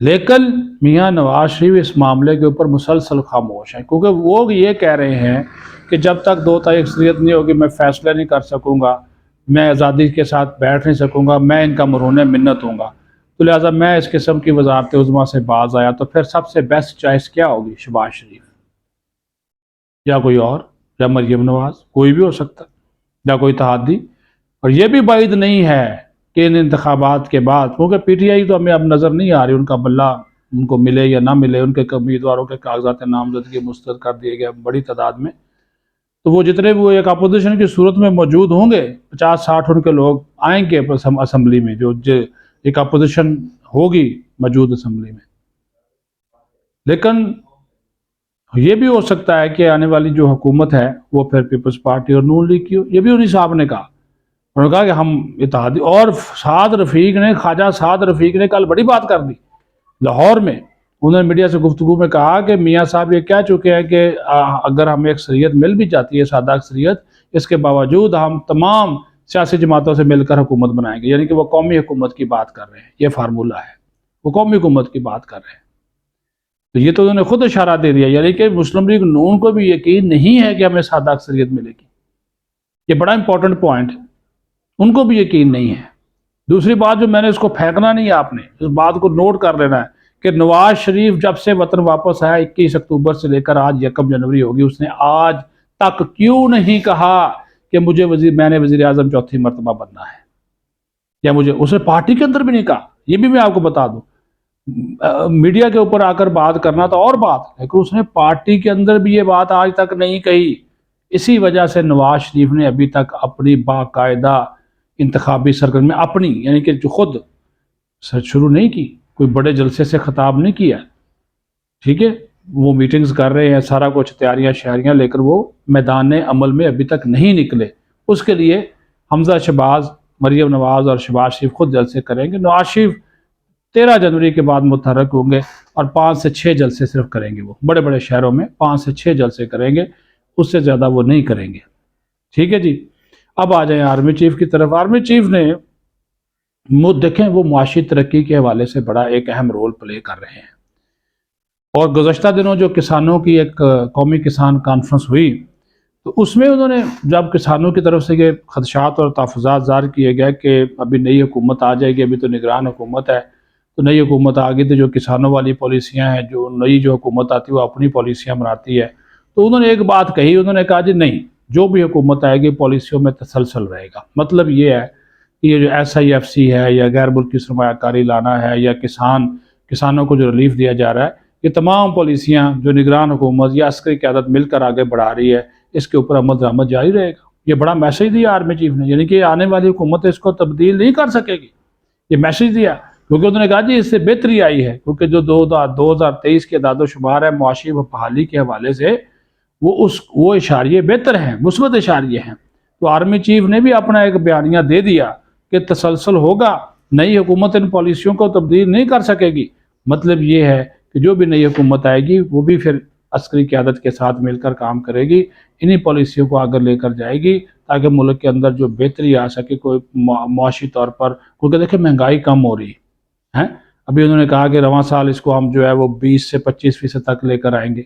لیکن میاں نواز شریف اس معاملے کے اوپر مسلسل خاموش ہیں، کیونکہ وہ یہ کہہ رہے ہیں کہ جب تک 2 تائی اکثریت نہیں ہوگی میں فیصلہ نہیں کر سکوں گا، میں آزادی کے ساتھ بیٹھ نہیں سکوں گا، میں ان کا مرہون منت ہوں گا، تو لہٰذا میں اس قسم کی وزارت عظمیٰ سے باز آیا۔ تو پھر سب سے بیسٹ چوائس کیا ہوگی؟ شہباز شریف یا کوئی اور، یا مریم نواز، کوئی بھی ہو سکتا، یا کوئی اتحادی۔ اور یہ بھی بعید نہیں ہے کہ ان انتخابات کے بعد، کیونکہ پی ٹی آئی تو ہمیں اب نظر نہیں آ رہی، ان کا بلہ ان کو ملے یا نہ ملے، ان کے امیدواروں کے کاغذات نامزدگی مسترد کر دیے گئے بڑی تعداد میں، تو وہ جتنے بھی وہ ایک اپوزیشن کی صورت میں موجود ہوں گے، 50-60 ان کے لوگ آئیں گے اسمبلی میں، جو ایک اپوزیشن ہوگی موجود اسمبلی میں۔ لیکن یہ بھی ہو سکتا ہے کہ آنے والی جو حکومت ہے وہ پھر پیپلز پارٹی اور نون لیگ کی ہو۔ یہ بھی انہی صاحب نے کہا، انہوں نے کہا کہ ہم اتحادی، اور خواجہ سعد رفیق نے کل بڑی بات کر دی لاہور میں۔ انہوں نے میڈیا سے گفتگو میں کہا کہ میاں صاحب یہ کہہ چکے ہیں کہ اگر ہمیں اکثریت مل بھی جاتی ہے، سادہ اکثریت، اس کے باوجود ہم تمام سیاسی جماعتوں سے مل کر حکومت بنائیں گے، یعنی کہ وہ قومی حکومت کی بات کر رہے ہیں، یہ فارمولہ ہے، وہ قومی حکومت کی بات کر رہے ہیں۔ تو یہ تو انہوں نے خود اشارہ دے دیا، یعنی کہ مسلم لیگ نون کو بھی یقین نہیں ہے کہ ہمیں سادہ اکثریت ملے گی۔ یہ بڑا امپورٹنٹ پوائنٹ ہے، ان کو بھی یقین نہیں ہے۔ دوسری بات جو میں نے اس کو پھینکنا نہیں ہے، آپ نے اس بات کو نوٹ کر لینا ہے کہ نواز شریف جب سے وطن واپس آیا 21 اکتوبر سے لے کر آج 1 جنوری ہوگی، اس نے آج تک کیوں نہیں کہا کہ میں نے وزیر اعظم چوتھی مرتبہ بننا ہے، یا اسے پارٹی کے اندر بھی نہیں کہا۔ یہ بھی میں آپ کو بتا دوں، میڈیا کے اوپر آ کر بات کرنا تو اور بات، لیکن اس نے پارٹی کے اندر بھی یہ بات آج تک نہیں کہی۔ اسی وجہ سے نواز شریف نے ابھی تک اپنی باقاعدہ انتخابی سرگرمی اپنی، یعنی کہ جو خود شروع نہیں کی، کوئی بڑے جلسے سے خطاب نہیں کیا، ٹھیک ہے، وہ میٹنگز کر رہے ہیں، سارا کچھ تیاریاں شہریاں، لیکن وہ میدان عمل میں ابھی تک نہیں نکلے۔ اس کے لیے حمزہ شہباز، مریم نواز اور شہباز شریف خود جلسے کریں گے۔ نواز شریف 13 جنوری کے بعد متحرک ہوں گے اور 5 سے 6 جلسے صرف کریں گے، وہ بڑے بڑے شہروں میں 5 سے 6 جلسے کریں گے، اس سے زیادہ وہ نہیں کریں گے، ٹھیک ہے جی۔ اب آ جائیں آرمی چیف کی طرف۔ آرمی چیف نے دیکھیں وہ معاشی ترقی کے حوالے سے بڑا ایک اہم رول پلے کر رہے ہیں، اور گزشتہ دنوں جو کسانوں کی ایک قومی کسان کانفرنس ہوئی، تو اس میں انہوں نے جب کسانوں کی طرف سے یہ خدشات اور تحفظات ظاہر کیے گئے کہ ابھی نئی حکومت آ جائے گی، ابھی تو نگران حکومت ہے، تو نئی حکومت آ گئی تو جو کسانوں والی پالیسیاں ہیں، جو نئی جو حکومت آتی ہے وہ اپنی پالیسیاں بناتی ہے، تو انہوں نے ایک بات کہی، انہوں نے کہا جی نہیں، جو بھی حکومت آئے گی پالیسیوں میں تسلسل رہے گا۔ مطلب یہ ہے کہ یہ جو SIFC ہے، یا غیر ملکی سرمایہ کاری لانا ہے، یا کسانوں کو جو ریلیف دیا جا رہا ہے، یہ تمام پالیسیاں جو نگران حکومت یا عسکری قیادت مل کر آگے بڑھا رہی ہے، اس کے اوپر عمل درآمد جاری رہے گا۔ یہ بڑا میسج دیا آرمی چیف نے، یعنی کہ آنے والی حکومت اس کو تبدیل نہیں کر سکے گی، یہ میسج دیا، کیونکہ انہوں نے کہا جی اس سے بہتری آئی ہے، کیونکہ جو 2023 کے اعداد و شمار ہے معاشی و بحالی کے حوالے سے، وہ اشاریے بہتر ہیں، مثبت اشاریے ہیں۔ تو آرمی چیف نے بھی اپنا ایک بیانیہ دے دیا کہ تسلسل ہوگا، نئی حکومت ان پالیسیوں کو تبدیل نہیں کر سکے گی۔ مطلب یہ ہے کہ جو بھی نئی حکومت آئے گی وہ بھی پھر عسکری قیادت کے ساتھ مل کر کام کرے گی، انہی پالیسیوں کو آگے لے کر جائے گی، تاکہ ملک کے اندر جو بہتری آ سکے کوئی معاشی طور پر، کیونکہ دیکھیں مہنگائی کم ہو رہی ہے۔ ابھی انہوں نے کہا کہ رواں سال اس کو ہم جو ہے وہ 20 سے 25% تک لے کر آئیں گے،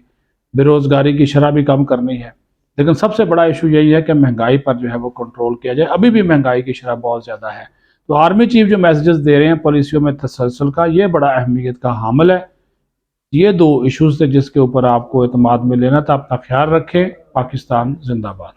بے روزگاری کی شرح بھی کم کرنی ہے، لیکن سب سے بڑا ایشو یہی ہے کہ مہنگائی پر جو ہے وہ کنٹرول کیا جائے۔ ابھی بھی مہنگائی کی شرح بہت زیادہ ہے، تو آرمی چیف جو میسیجز دے رہے ہیں پالیسیوں میں تسلسل کا، یہ بڑا اہمیت کا حامل ہے۔ یہ 2 ایشوز تھے جس کے اوپر آپ کو اعتماد میں لینا تھا۔ اپنا خیال رکھیں۔ پاکستان زندہ باد۔